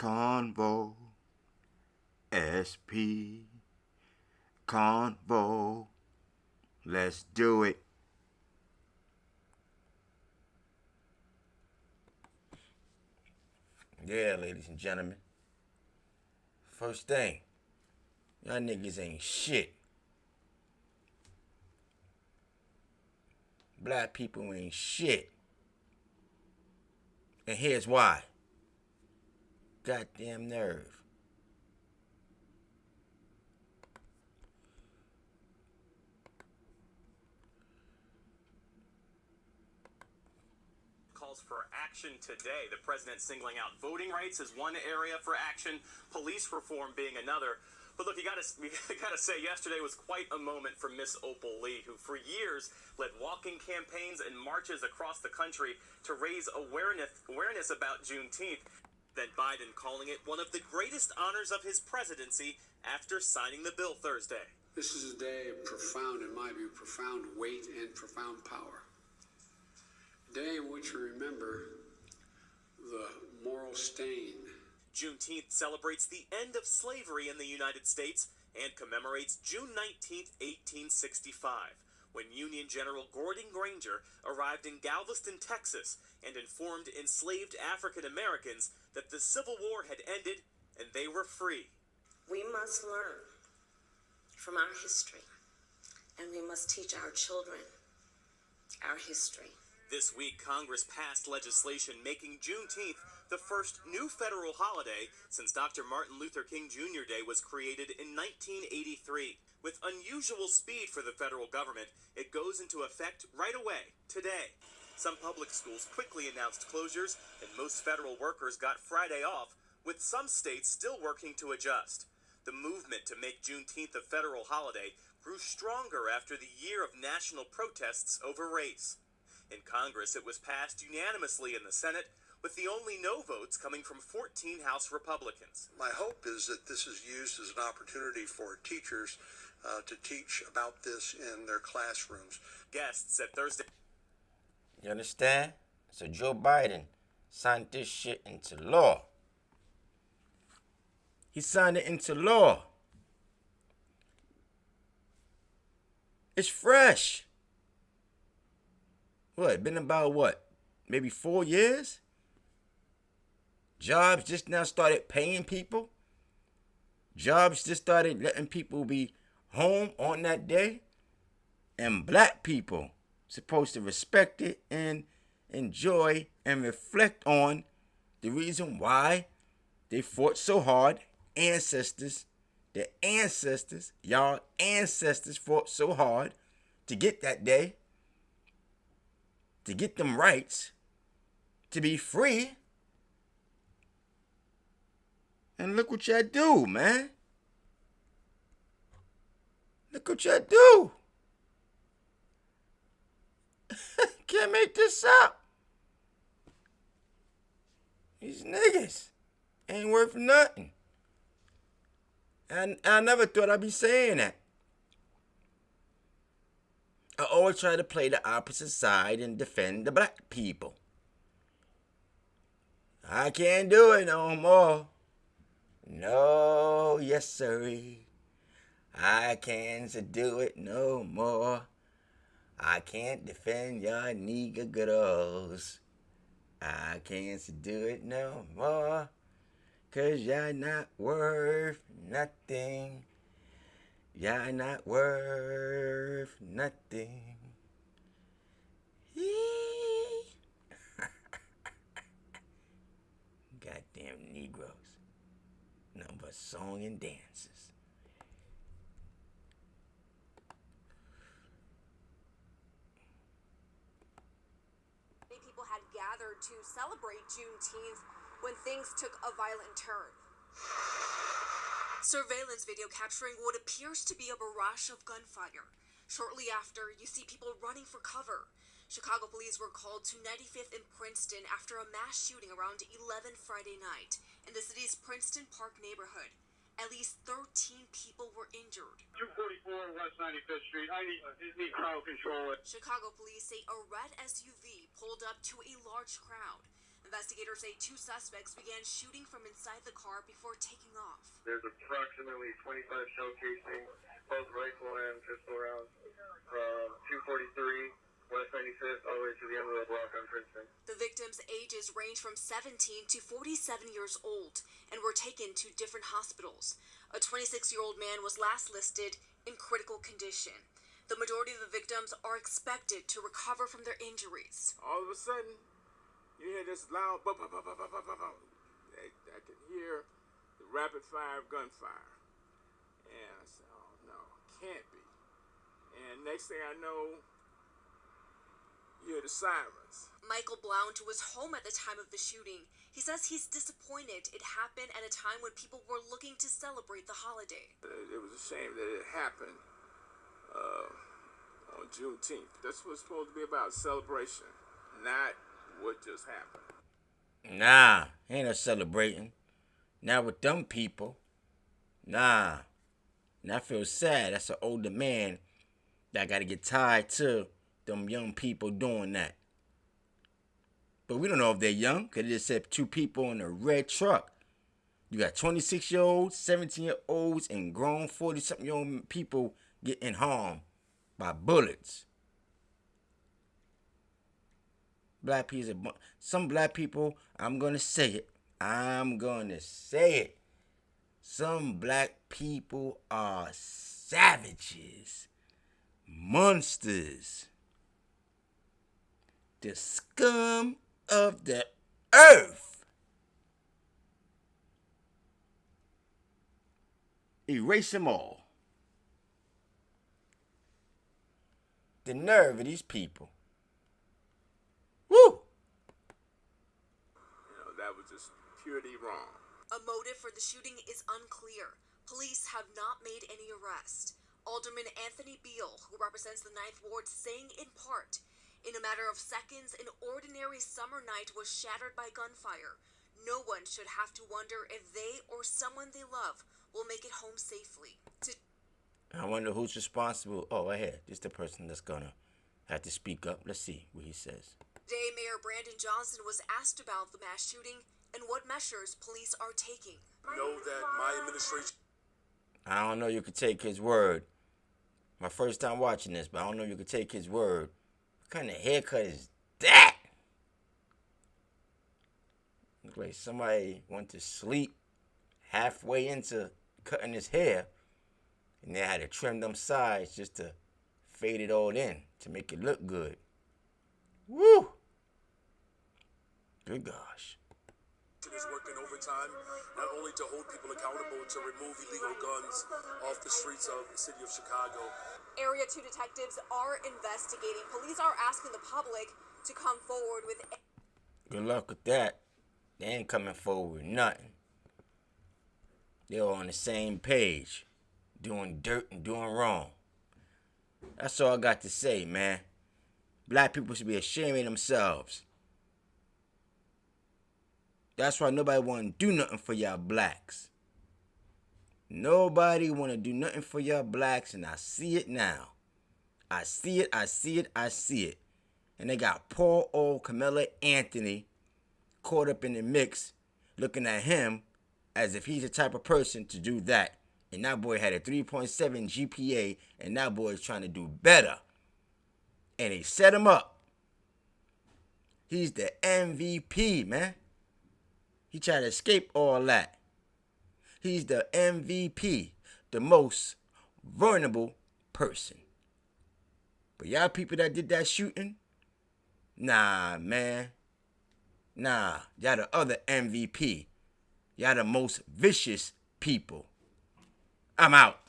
Convo, SP, Convo, let's do it. Yeah, ladies and gentlemen. First thing, y'all niggas ain't shit. Black people ain't shit. And here's why. Goddamn nerve. Calls for action today. The president singling out voting rights as one area for action, police reform being another. But look, we gotta say, yesterday was quite a moment for Miss Opal Lee, who for years led walking campaigns and marches across the country to raise awareness about Juneteenth. Then Biden calling it one of the greatest honors of his presidency after signing the bill Thursday. This is a day of profound, in my view, profound weight and profound power. A day in which we remember the moral stain. Juneteenth celebrates the end of slavery in the United States and commemorates June 19th, 1865, when Union General Gordon Granger arrived in Galveston, Texas, and informed enslaved African Americans that the Civil War had ended and they were free. We must learn from our history, and we must teach our children our history. This week, Congress passed legislation making Juneteenth the first new federal holiday since Dr. Martin Luther King Jr. Day was created in 1983. With unusual speed for the federal government, it goes into effect right away, today. Some public schools quickly announced closures, and most federal workers got Friday off, with some states still working to adjust. The movement to make Juneteenth a federal holiday grew stronger after the year of national protests over race. In Congress, it was passed unanimously in the Senate, with the only no votes coming from 14 House Republicans. My hope is that this is used as an opportunity for teachers to teach about this in their classrooms. Guests at Thursday. You understand? So Joe Biden signed this shit into law. He signed it into law. It's fresh. What, been about what? Maybe 4 years? Jobs just now started paying people. Jobs just started letting people be home on that day. And black people supposed to respect it and enjoy and reflect on the reason why they fought so hard. Ancestors, y'all ancestors fought so hard to get that day, to get them rights, to be free. And look what y'all do, man. Look what y'all do. Can't make this up. These niggas ain't worth nothing. And I never thought I'd be saying that. I always try to play the opposite side and defend the black people. I can't do it no more. No, yes, sirree. I can't do it no more. I can't defend your nigga girls. I can't do it no more. 'Cause you're not worth nothing. You're not worth nothing. Goddamn Negroes. Nothing but song and dances. Many people had gathered to celebrate Juneteenth when things took a violent turn. Surveillance video capturing what appears to be a barrage of gunfire. Shortly after, you see people running for cover. Chicago police were called to 95th and Princeton after a mass shooting around 11 Friday night in the city's Princeton Park neighborhood. At least 13 people were injured. 244 West 95th Street. I need crowd control. Chicago police say a red SUV pulled up to a large crowd. Investigators say two suspects began shooting from inside the car before taking off. There's approximately 25 shell casings, both rifle and pistol rounds, from 243 West 95th all the way to the end of the block on Princeton. The victims' ages range from 17 to 47 years old and were taken to different hospitals. A 26-year-old man was last listed in critical condition. The majority of the victims are expected to recover from their injuries. All of a sudden, you hear this loud bop, bop, bop, bop, bop, bop, bop. I could hear the rapid fire of gunfire. And I said, oh no, can't be. And next thing I know, you hear the sirens. Michael Blount was home at the time of the shooting. He says he's disappointed it happened at a time when people were looking to celebrate the holiday. It was a shame that it happened on Juneteenth. That's what's supposed to be about, celebration, not what just happened. Nah, ain't no celebrating. Not with them people. Nah. And I feel sad. That's an older man that got to get tied to them young people doing that. But we don't know if they're young, because it just said two people in a red truck. You got 26-year-olds, 17-year-olds, and grown 40-something-year-old people getting harmed by bullets. Black people, some black people, I'm going to say it. Some black people are savages, monsters, the scum of the earth. Erase them all. The nerve of these people. Woo! That was just purely wrong. A motive for the shooting is unclear. Police have not made any arrest. Alderman Anthony Beale, who represents the 9th Ward, saying in part, "In a matter of seconds, an ordinary summer night was shattered by gunfire. No one should have to wonder if they or someone they love will make it home safely." I wonder who's responsible. Oh, I hear. This is the person that's gonna have to speak up. Let's see what he says. Today, Mayor Brandon Johnson was asked about the mass shooting and what measures police are taking. Know that my administration... I don't know you could take his word. My first time watching this, but I don't know you could take his word. What kind of haircut is that? Looks like somebody went to sleep halfway into cutting his hair, and they had to trim them sides just to fade it all in to make it look good. Woo! Good gosh. is working overtime, not only to hold people accountable, to remove illegal guns off the streets of the city of Chicago. Area 2 detectives are investigating. Police are asking the public to come forward with... Good luck with that. They ain't coming forward with nothing. They're all on the same page, doing dirt and doing wrong. That's all I got to say, man. Black people should be ashamed of themselves. That's why nobody want to do nothing for y'all blacks. Nobody want to do nothing for y'all blacks, and I see it now. I see it. And they got poor old Camilla Anthony caught up in the mix, looking at him as if he's the type of person to do that. And that boy had a 3.7 GPA, and that boy is trying to do better. And he set him up. He's the MVP, man. He tried to escape all that. He's the MVP, the most vulnerable person. But y'all people that did that shooting, nah, man. Nah, y'all the other MVP. Y'all the most vicious people. I'm out.